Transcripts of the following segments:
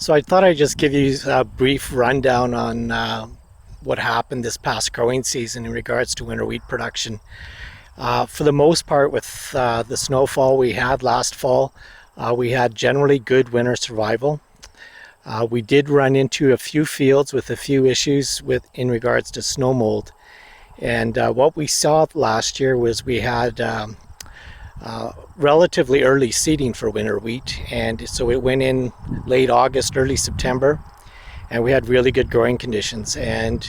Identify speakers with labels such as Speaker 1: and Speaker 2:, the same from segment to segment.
Speaker 1: So I thought I'd just give you a brief rundown on what happened this past growing season in regards to winter wheat production. For the most part, with the snowfall we had last fall, we had generally good winter survival. We did run into a few fields with a few issues in regards to snow mold. And what we saw last year was we had relatively early seeding for winter wheat, and so it went in late August, early September, and we had really good growing conditions. And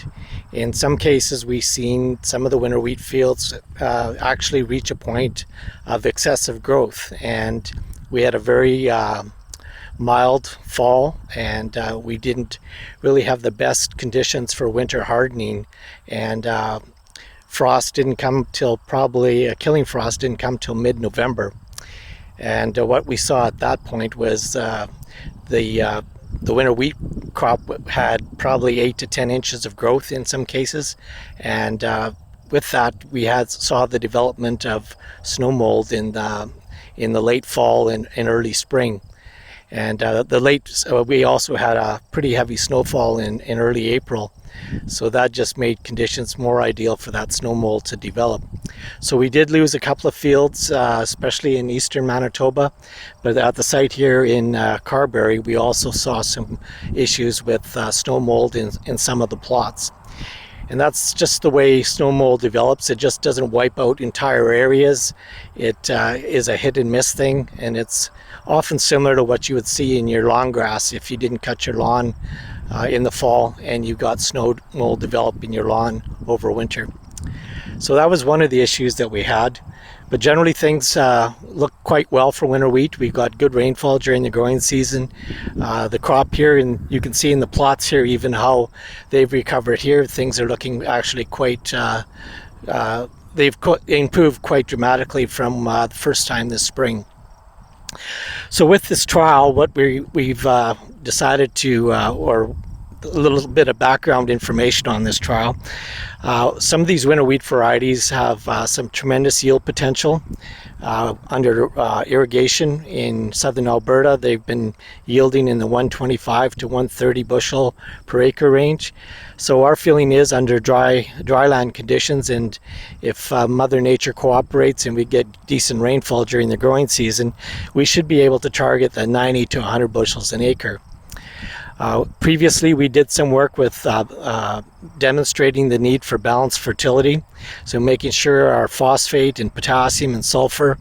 Speaker 1: in some cases we've seen some of the winter wheat fields actually reach a point of excessive growth, and we had a very mild fall, and we didn't really have the best conditions for winter hardening, and frost didn't come till probably killing frost didn't come till mid-November. And what we saw at that point was the winter wheat crop had probably 8 to 10 inches of growth in some cases, and with that we saw the development of snow mold in the late fall and early spring. And we also had a pretty heavy snowfall in early April, so that just made conditions more ideal for that snow mold to develop. So we did lose a couple of fields, especially in eastern Manitoba, but at the site here in Carberry we also saw some issues with snow mold in some of the plots. And that's just the way snow mold develops. It just doesn't wipe out entire areas. It is a hit and miss thing, and it's often similar to what you would see in your lawn grass if you didn't cut your lawn in the fall and you got snow mold develop in your lawn over winter. So that was one of the issues that we had. But generally things look quite well for winter wheat. We got good rainfall during the growing season. The crop here, and you can see in the plots here even how they've recovered here. Things are looking actually quite, they've improved quite dramatically from the first time this spring. So with this trial, what we've decided to, or a little bit of background information on this trial. Some of these winter wheat varieties have some tremendous yield potential. Under irrigation in southern Alberta, they've been yielding in the 125 to 130 bushel per acre range. So our feeling is, under dryland conditions, and if Mother Nature cooperates and we get decent rainfall during the growing season, we should be able to target the 90 to 100 bushels an acre. Previously we did some work with demonstrating the need for balanced fertility, so making sure our phosphate and potassium and sulfur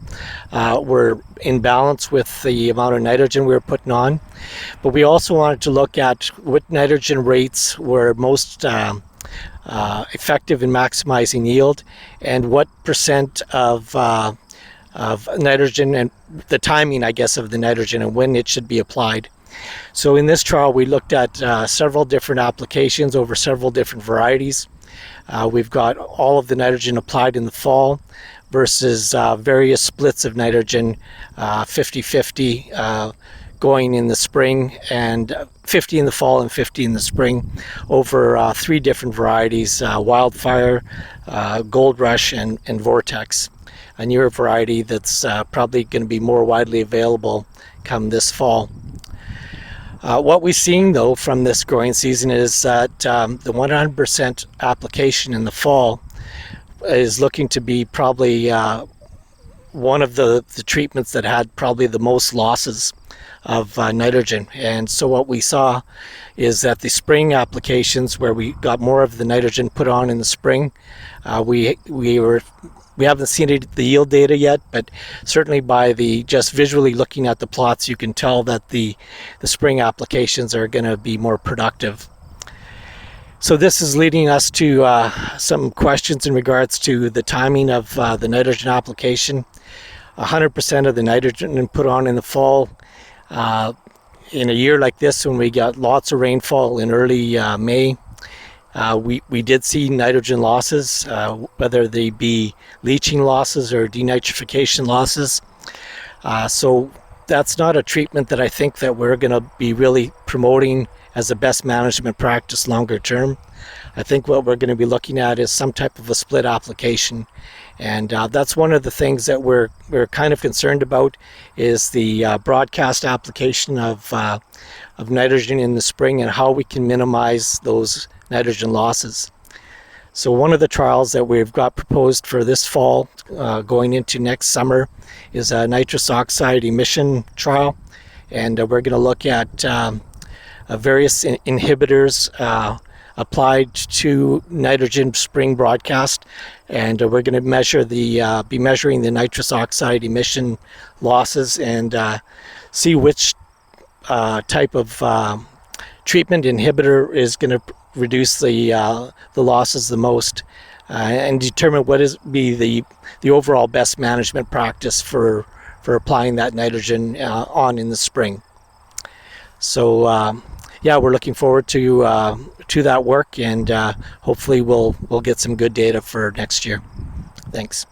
Speaker 1: were in balance with the amount of nitrogen we were putting on. But we also wanted to look at what nitrogen rates were most effective in maximizing yield, and what percent of nitrogen, and the timing, I guess, of the nitrogen and when it should be applied. So in this trial we looked at several different applications over several different varieties. We've got all of the nitrogen applied in the fall versus various splits of nitrogen, 50-50 going in the spring, and 50 in the fall and 50 in the spring, over 3 different varieties: Wildfire, Gold Rush, and Vortex, a newer variety that's probably going to be more widely available come this fall. What we're seeing though from this growing season is that the 100% application in the fall is looking to be probably one of the treatments that had probably the most losses of nitrogen. And so what we saw is that the spring applications, where we got more of the nitrogen put on in the spring, we haven't seen the yield data yet, but certainly by just visually looking at the plots, you can tell that the spring applications are going to be more productive. So this is leading us to some questions in regards to the timing of the nitrogen application. 100% of the nitrogen put on in the fall, in a year like this when we got lots of rainfall in early May, we did see nitrogen losses, whether they be leaching losses or denitrification losses. So that's not a treatment that I think that we're going to be really promoting as the best management practice longer term. I think what we're going to be looking at is some type of a split application, and that's one of the things that we're kind of concerned about, is the broadcast application of nitrogen in the spring and how we can minimize those nitrogen losses. So one of the trials that we've got proposed for this fall, going into next summer, is a nitrous oxide emission trial, and we're going to look at various inhibitors applied to nitrogen spring broadcast, and we're going to be measuring the nitrous oxide emission losses and see which type of treatment inhibitor is going to reduce the losses the most, and determine what be the overall best management practice for applying that nitrogen on in the spring. So yeah, we're looking forward to that work, and hopefully we'll get some good data for next year. Thanks.